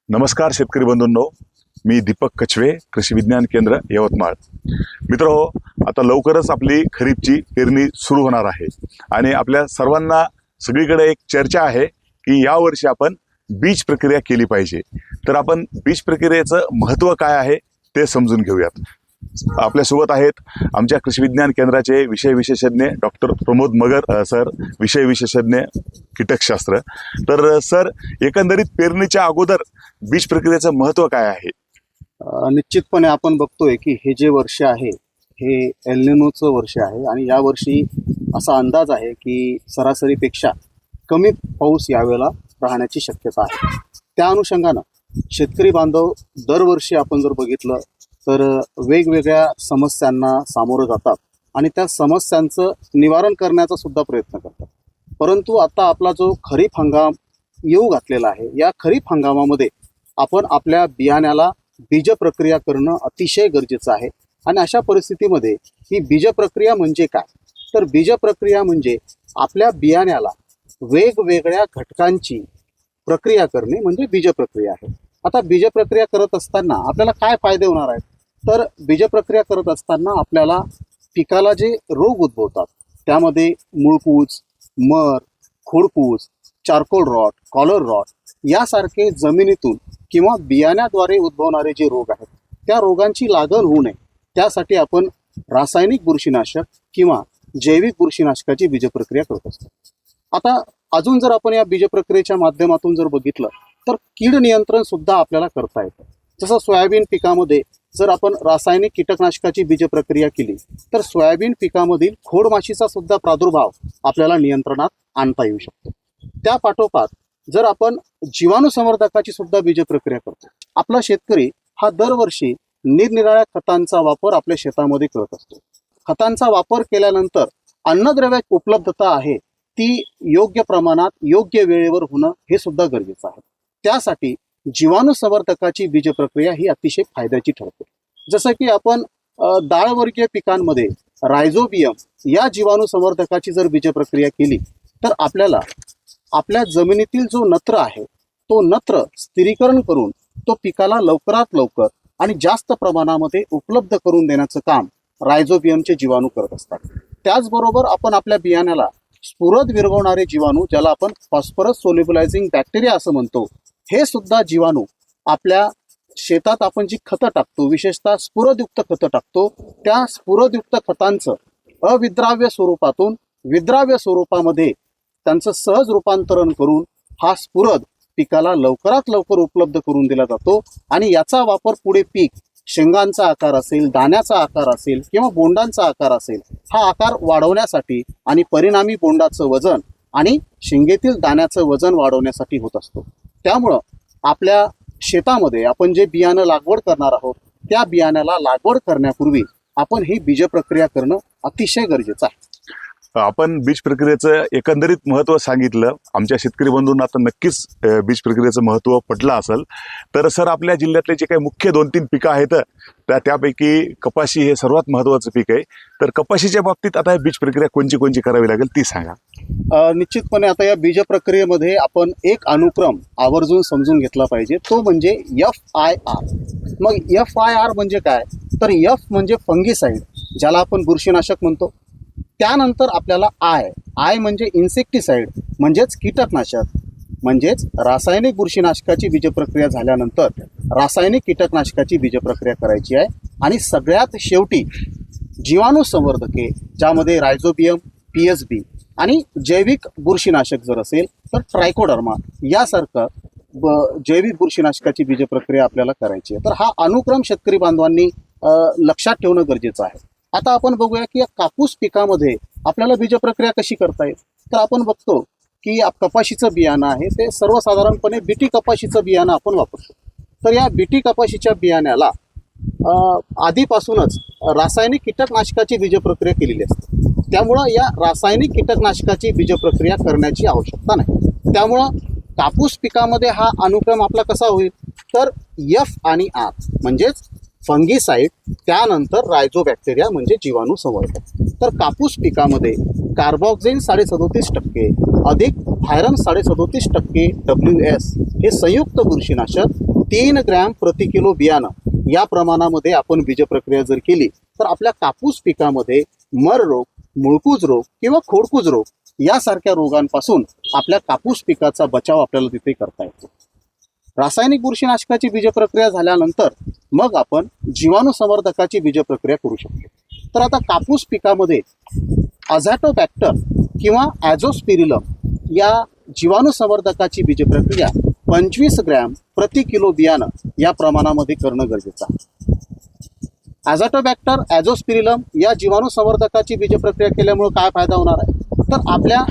नमस्कार शेतकरी बंधूंनो, मी दीपक कछवे, कृषी विज्ञान केंद्र यवतमाळ. मित्रहो, आता लवकरच आपली खरीपची पेरणी सुरू होणार आहे आणि आपल्या सर्वांना सगळीकडे एक चर्चा आहे की यावर्षी आपण बीज प्रक्रिया केली पाहिजे. तर आपण बीज प्रक्रियेचं महत्त्व काय आहे ते समजून घेऊयात. आपल्यासोबत आहेत आमच्या कृषी विज्ञान केंद्राचे विषय विशेषज्ञ डॉक्टर प्रमोद मगर सर, विषय विशेषज्ञ कीटकशास्त्र. तर सर, एकंदरीत पेरणीच्या अगोदर बीज प्रक्रियेचं महत्त्व काय आहे? निश्चितपणे आपण बघतोय की हे जे वर्ष आहे हे एल निनोचं वर्ष आहे आणि या वर्षी असा अंदाज आहे की सरासरीपेक्षा कमी पाऊस यावेळेला राहण्याची शक्यता आहे. त्या अनुषंगानं शेतकरी बांधव दरवर्षी आपण जर बघितलं तर वेगवेगळ्या समस्यांना सामोरं जातात आणि त्या समस्यांचं निवारण करण्याचा सुद्धा प्रयत्न करतात. परंतु आता आपला जो खरीप हंगाम येऊ घातलेला आहे, या खरीप हंगामामध्ये आपण आपल्या बियाण्याला बीज प्रक्रिया करणं अतिशय गरजेचं आहे. आणि अशा परिस्थितीमध्ये ही बीज प्रक्रिया म्हणजे काय? तर बीज प्रक्रिया म्हणजे आपल्या बियाण्याला वेगवेगळ्या घटकांची प्रक्रिया करणे म्हणजे बीज प्रक्रिया आहे. आता बीज प्रक्रिया करत असताना आपल्याला काय फायदे होणार आहेत? तर बीज प्रक्रिया करत असताना आपल्याला पिकाला जे रोग उद्भवतात त्यामध्ये मूळकूज, मर, खोडकूज, चारकोल रॉट, कॉलर रॉट यासारखे जमिनीतून किंवा बियाण्याद्वारे उद्भवणारे जे रोग आहेत त्या रोगांची लागण होऊ नये त्यासाठी आपण रासायनिक बुरशीनाशक किंवा जैविक बुरशीनाशकाची बीजप्रक्रिया करत असतो. आता अजून जर आपण या बीजप्रक्रियेच्या माध्यमातून जर बघितलं तर कीड नियंत्रण सुद्धा आपल्याला करता येतं. जसं सोयाबीन पिकामध्ये जर आपण रासायनिक कीटकनाशकाची बीजप्रक्रिया केली तर सोयाबीन पिकामधील खोडमाशीचा सुद्धा प्रादुर्भाव आपल्याला नियंत्रणात आणता येऊ शकतो. त्या पाठोपाठ जर आपण जीवाणूसंवर्धकाची सुद्धा बीजप्रक्रिया करतो, आपला शेतकरी हा दरवर्षी निरनिराळ्या खतांचा वापर आपल्या शेतामध्ये करत असतो. खतांचा वापर केल्यानंतर अन्नद्रव्याची उपलब्धता आहे ती योग्य प्रमाणात योग्य वेळेवर होणं हे सुद्धा गरजेचं आहे. त्यासाठी जीवाणूसंवर्धकाची बीजप्रक्रिया ही अतिशय फायद्याची ठरते. जसं की आपण डाळवर्गीय पिकांमध्ये रायझोबियम या जीवाणूसंवर्धकाची जर बीजप्रक्रिया केली तर आपल्याला आपल्या जमिनीतील जो नत्र आहे तो नत्र स्थिरीकरण करून तो पिकाला लवकरात लवकर आणि जास्त प्रमाणामध्ये उपलब्ध करून देण्याचं काम रायझोबियमचे जीवाणू करत असतात. त्याचबरोबर आपण आपल्या बियाण्याला स्फुरद विरघळणारे जीवाणू, ज्याला आपण फॉस्फरस सोल्युबलायझिंग बॅक्टेरिया असं म्हणतो, हे सुद्धा जीवाणू आपल्या शेतात आपण जी खतं टाकतो, विशेषतः स्फुरदयुक्त खतं टाकतो, त्या स्फुरदयुक्त खतांचं अविद्राव्य स्वरूपातून विद्राव्य स्वरूपामध्ये त्यांचं सहज रूपांतरण करून हा स्फुरद पिकाला लवकरात लवकर उपलब्ध करून दिला जातो आणि याचा वापर पुढे पीक शेंगांचा आकार असेल, दाण्याचा आकार असेल किंवा बोंडांचा आकार असेल, हा आकार वाढवण्यासाठी आणि परिणामी बोंडाचं वजन आणि शेंगेतील दाण्याचं वजन वाढवण्यासाठी होत असतो. त्यामुळं आपल्या शेतामध्ये आपण जे बियाणं लागवड करणार आहोत त्या बियाण्याला लागवड करण्यापूर्वी आपण ही बीजप्रक्रिया करणं अतिशय गरजेचं आहे. आपण बीज प्रक्रियेचं एकंदरीत महत्त्व सांगितलं. आमच्या शेतकरी बंधूंना आता नक्कीच बीज प्रक्रियेचं महत्त्व पटलं असेल. तर सर, आपल्या जिल्ह्यातले जे काही मुख्य 2-3 पिकं आहेत त्यापैकी कपाशी हे सर्वात महत्त्वाचं पीक आहे. तर कपाशीच्या बाबतीत आता बीज प्रक्रिया कोणची करावी लागेल ती सांगा. निश्चितपणे आता या बीज प्रक्रियेमध्ये आपण एक अनुक्रम आवर्जून समजून घेतला पाहिजे, तो म्हणजे FIR. मग FIR म्हणजे काय? तर F म्हणजे फंगीसाईड, ज्याला आपण बुरशीनाशक म्हणतो. त्यानंतर आपल्याला I म्हणजे इन्सेक्टिसाइड म्हणजेच कीटकनाशक, म्हणजेच रासायनिक बुरशीनाशकाची बीजप्रक्रिया झाल्यानंतर रासायनिक कीटकनाशकाची बीजप्रक्रिया करायची आहे. आणि सगळ्यात शेवटी जीवाणू संवर्धके, ज्यामध्ये रायझोबियम, PSB आणि जैविक बुरशीनाशक जर असेल तर ट्रायकोडर्मा यासारखं जैविक बुरशीनाशकाची बीजप्रक्रिया आपल्याला करायची आहे. तर हा अनुक्रम शेतकरी बांधवांनी लक्षात ठेवणं गरजेचं आहे. आता आपण बघूया की या कापूस पिकामध्ये आपल्याला बीजप्रक्रिया कशी करता येईल. तर आपण बघतो की कपाशीचं बियाणं आहे ते सर्वसाधारणपणे बीटी कपाशीचं बियाणं आपण वापरतो. तर या बीटी कपाशीच्या बियाण्याला आधीपासूनच रासायनिक कीटकनाशकाची बीजप्रक्रिया केलेली असते. त्यामुळं या रासायनिक कीटकनाशकाची बीजप्रक्रिया करण्याची आवश्यकता नाही. त्यामुळं कापूस पिकामध्ये हा अनुक्रम आपला कसा होईल? तर F आणि R म्हणजेच फंगीसाईड, त्यानंतर रायझोबॅक्टेरिया म्हणजे जीवाणू संवर्धक. तर कापूस पिकामध्ये कार्बॉक्झिन 37.5% अधिक व्हायरम 37.5% WS हे संयुक्त बुरशीनाशक 3 ग्रॅम प्रति किलो बियाणं या प्रमाणामध्ये आपण बीज प्रक्रिया जर केली तर आपल्या कापूस पिकामध्ये मर रोग, मुळकूज रोग किंवा खोडकूज रोग यासारख्या रोगांपासून आपल्या कापूस पिकाचा बचाव आपल्याला तिथे करता येतो. रासायनिक बुरशीनाशकाची बीज प्रक्रिया झाल्यानंतर मग आपण जीवाणू संवर्धकाची बीज प्रक्रिया करू शकतो. तर आता कापूस पिकामध्ये अझॅटोबॅक्टर किंवा ॲझोस्पिरिलम या जीवाणू संवर्धकाची बीज प्रक्रिया 25 ग्रॅम प्रति किलो बियाणं या प्रमाणामध्ये करणं गरजेचं आहे. ॲझॅटोबॅक्टर, ॲझोस्पिरिलम या जीवाणू संवर्धकाची बीज प्रक्रिया केल्यामुळे काय फायदा होणार आहे, तर आपल्या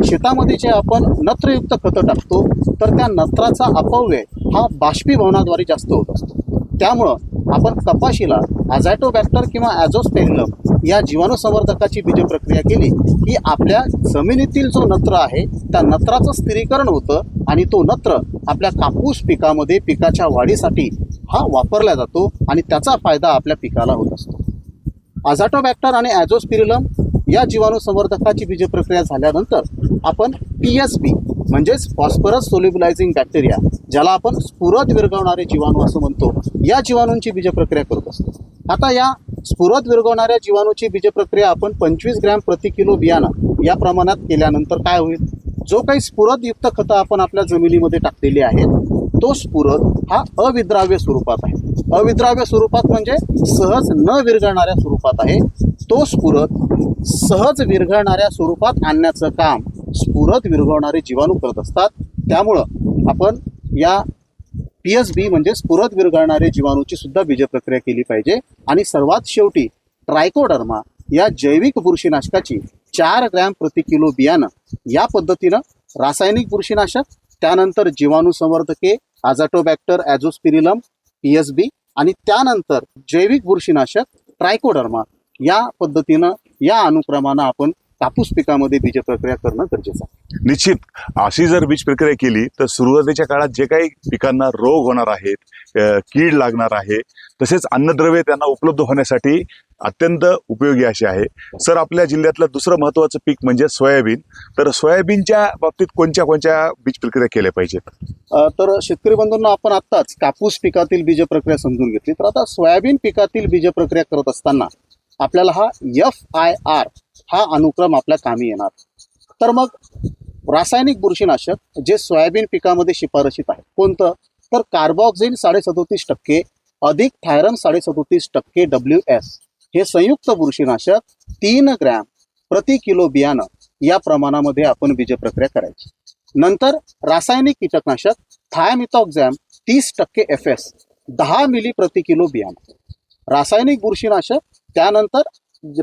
शेतामध्ये जे आपण नत्रयुक्त खतं टाकतो तर त्या नत्राचा अपव्यय हा बाष्पीभवनाद्वारे जास्त होत असतो. त्यामुळं आपण कपाशीला अझॅटोबॅक्टर किंवा ॲझोस्पिरिलम या जीवाणू संवर्धकाची बीज प्रक्रिया केली की आपल्या जमिनीतील जो नत्र आहे त्या नत्राचं स्थिरीकरण होतं आणि तो नत्र आपल्या कापूस पिकामध्ये पिकाच्या वाढीसाठी हा वापरला जातो आणि त्याचा फायदा आपल्या पिकाला होत असतो. अझॅटोबॅक्टर आणि ॲझोस्पिरिलम या जीवाणू संवर्धकाची बीज प्रक्रिया झाल्यानंतर आपण PSB म्हणजेच फॉस्फरस सोल्युबलायझिंग बॅक्टेरिया, ज्याला आपण स्फुरद विरघळणारे जीवाणू असं म्हणतो, या जीवाणूंची बीज प्रक्रिया करत असतो. आता या स्फुरद विरघळणाऱ्या जीवाणूची बीज प्रक्रिया आपण 25 ग्रॅम प्रति किलो बियाणं या प्रमाणात केल्यानंतर काय होईल, जो काही स्फुरदयुक्त खतं आपण आपल्या जमिनीमध्ये टाकलेली आहेत तो स्फुरद हा अविद्राव्य स्वरूपात आहे. अविद्राव्य स्वरूपात म्हणजे सहज न विरघळणाऱ्या स्वरूपात आहे. तो स्फुरद सहज विरघळणाऱ्या स्वरूपात आणण्याचं काम स्फुरद विरघळणारे जीवाणू करत असतात. त्यामुळं आपण या PSB म्हणजे स्फुरद विरघळणारे जीवाणूची सुद्धा बीज प्रक्रिया केली पाहिजे. आणि सर्वात शेवटी ट्रायकोडर्मा या जैविक बुरशीनाशकाची 4 ग्रॅम प्रति किलो बियाणं या पद्धतीनं रासायनिक बुरशीनाशक, त्यानंतर जीवाणू संवर्धके अझॅटोबॅक्टर, ॲझोस्पिरिलम, PSB आणि त्यानंतर जैविक बुरशीनाशक ट्रायकोडर्मा या पद्धतीनं या अनुक्रमानं आपण कापूस पिकामध्ये बीज प्रक्रिया करणं गरजेचं आहे. निश्चित अशी जर बीज प्रक्रिया केली तर सुरुवातीच्या काळात जे काही पिकांना रोग होणार आहेत, कीड लागणार आहे, तसेच अन्नद्रव्ये त्यांना उपलब्ध होण्यासाठी अत्यंत उपयोगी अशी आहे. सर, आपल्या जिल्ह्यातलं दुसरं महत्त्वाचं पीक म्हणजे सोयाबीन. तर सोयाबीनच्या बाबतीत कोणत्या कोणत्या बीज प्रक्रिया केल्या पाहिजेत? तर शेतकरी बंधूंना आपण आत्ताच कापूस पिकातील बीज प्रक्रिया समजून घेतली. तर आता सोयाबीन पिकातील बीज प्रक्रिया करत असताना आपल्याला हा FIR हा अनुक्रम आपल्या कामी येणार. तर मग रासायनिक बुरशीनाशक जे सोयाबीन पिकामध्ये शिफारशीत आहे कोणतं, तर कार्बॉक्झिल 37% अधिक थायरन 37% WS हे संयुक्त बुरशीनाशक 3 ग्रॅम प्रति किलो बियाणं या प्रमाणामध्ये आपण बीज प्रक्रिया करायची. नंतर रासायनिक कीटकनाशक थायमिथॉक्झॅम 30% FS 10 मिली प्रति किलो बियाणं. रासायनिक बुरशीनाशक, त्यानंतर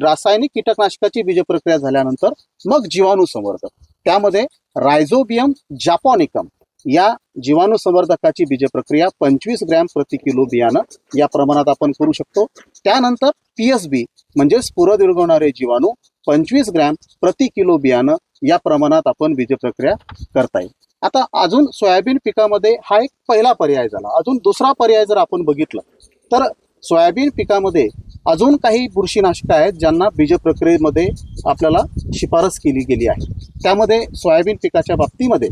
रासायनिक कीटकनाशकाची बीज प्रक्रिया झाल्यानंतर मग जीवाणू संवर्धक, त्यामध्ये रायझोबियम जापॉनिकम या जीवाणू संवर्धकाची बीज प्रक्रिया 25 ग्रॅम प्रति किलो बियाणं या प्रमाणात आपण करू शकतो. त्यानंतर PSB म्हणजे स्फुरद विरघळणारे जीवाणू 25 ग्रॅम प्रति किलो बियाणं या प्रमाणात आपण बीज प्रक्रिया करता येईल. आता अजून सोयाबीन पिकामध्ये हा एक पहिला पर्याय झाला. अजून दुसरा पर्याय जर आपण बघितलं तर सोयाबीन पिकामध्ये अजून काही बुरशीनाशकं आहेत ज्यांना बीज प्रक्रियेमध्ये आपल्याला शिफारस केली गेली आहे. त्यामध्ये सोयाबीन पिकाच्या बाबतीमध्ये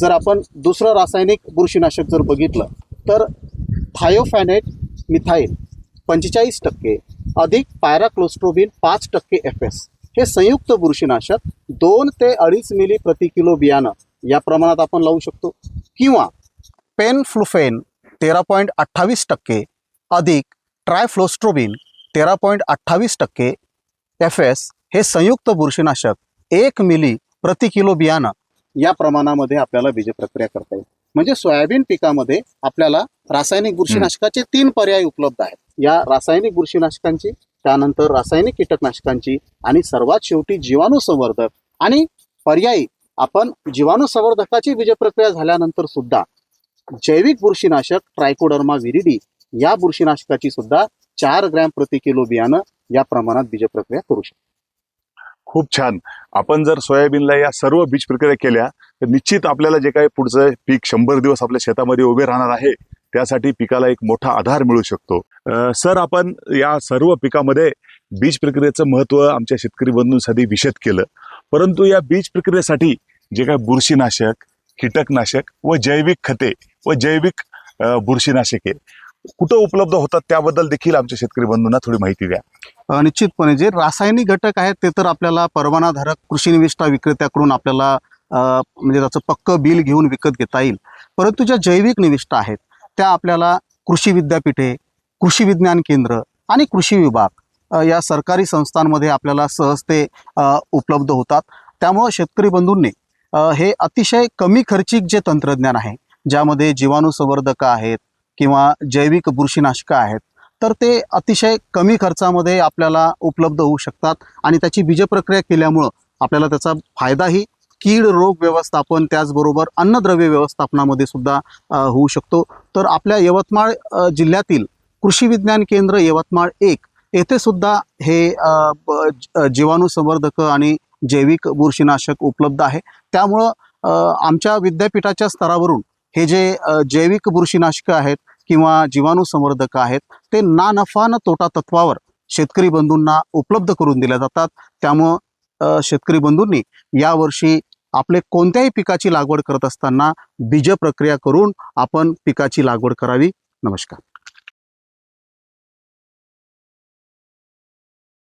जर आपण दुसरं रासायनिक बुरशीनाशक जर बघितलं तर थायोफॅनेट मिथाईल 45% अधिक पायराक्लोस्ट्रोबिन 5% FS हे संयुक्त बुरशीनाशक 2 ते 2.5 मिली प्रति किलो बियाणं या प्रमाणात आपण लावू शकतो. किंवा पेनफ्लुफेन 13.28% अधिक ट्रायफ्लोस्ट्रोबिन 13.28% FS हे संयुक्त बुरशीनाशक 1 मिली प्रति किलो बियाणं या प्रमाणामध्ये आपल्याला बीज प्रक्रिया करता येईल. म्हणजे सोयाबीन पिकामध्ये आपल्याला रासायनिक बुरशीनाशकाचे 3 पर्याय उपलब्ध आहेत. या रासायनिक बुरशीनाशकांची, त्यानंतर रासायनिक कीटकनाशकांची आणि सर्वात शेवटी जीवाणू संवर्धक. आणि पर्यायी आपण जीवाणू संवर्धकाची बीज प्रक्रिया झाल्यानंतर सुद्धा जैविक बुरशीनाशक ट्रायकोडर्मा विरिडी या बुरशीनाशकाची सुद्धा 4 ग्रॅम प्रति किलो बियाणं या प्रमाणात बीज प्रक्रिया करू शकतो. खूप छान. आपण जर सोयाबीनला या सर्व बीज प्रक्रिया केल्या तर निश्चित आपल्याला जे काही पुढचं पीक 100 दिवस आपल्या शेतामध्ये उभे राहणार आहे त्यासाठी पिकाला एक मोठा आधार मिळू शकतो. सर, आपण या सर्व पिकामध्ये बीज प्रक्रियेचं महत्त्व आमच्या शेतकरी बंधूंसाठी विशद केलं. परंतु या बीज प्रक्रियेसाठी जे काही बुरशीनाशक, कीटकनाशक व जैविक खते व जैविक बुरशीनाशके कुठं उपलब्ध होतात त्याबद्दल देखील आमच्या शेतकरी बंधूंना थोडी माहिती द्या. निश्चितपणे जे रासायनिक घटक आहेत ते तर आपल्याला परवानाधारक कृषी निविष्ठा विक्रेत्याकडून आपल्याला म्हणजे त्याचं पक्कं बिल घेऊन विकत घेता येईल. परंतु ज्या जैविक निविष्ठा आहेत त्या आपल्याला कृषी विद्यापीठे, कृषी विज्ञान केंद्र आणि कृषी विभाग या सरकारी संस्थांमध्ये आपल्याला सहज ते उपलब्ध होतात. त्यामुळं शेतकरी बंधूंनी हे अतिशय कमी खर्चिक जे तंत्रज्ञान आहे, ज्यामध्ये जीवाणूसंवर्धकं आहेत किंवा जैविक बुरशीनाशकं आहेत, तर ते अतिशय कमी खर्चामध्ये आपल्याला उपलब्ध होऊ शकतात आणि त्याची बीजप्रक्रिया केल्यामुळं आपल्याला त्याचा फायदाही कीड रोग व्यवस्थापन त्याचबरोबर अन्नद्रव्य व्यवस्थापनामध्ये सुद्धा होऊ शकतो. तर आपल्या यवतमाळ जिल्ह्यातील कृषी विज्ञान केंद्र यवतमाळ 1 येथे सुद्धा हे जीवाणूसंवर्धकं आणि जैविक बुरशीनाशक उपलब्ध आहे. त्यामुळं आमच्या विद्यापीठाच्या स्तरावरून हे जे जैविक बुरशीनाशकं आहेत किंवा जीवाणूसंवर्धकं आहेत ते ना नफा न तोटा तत्वावर शेतकरी बंधूंना उपलब्ध करून दिल्या जातात. त्यामुळं शेतकरी बंधूंनी यावर्षी आपले कोणत्याही पिकाची लागवड करत असताना बीज प्रक्रिया करून आपण पिकाची लागवड करावी. नमस्कार.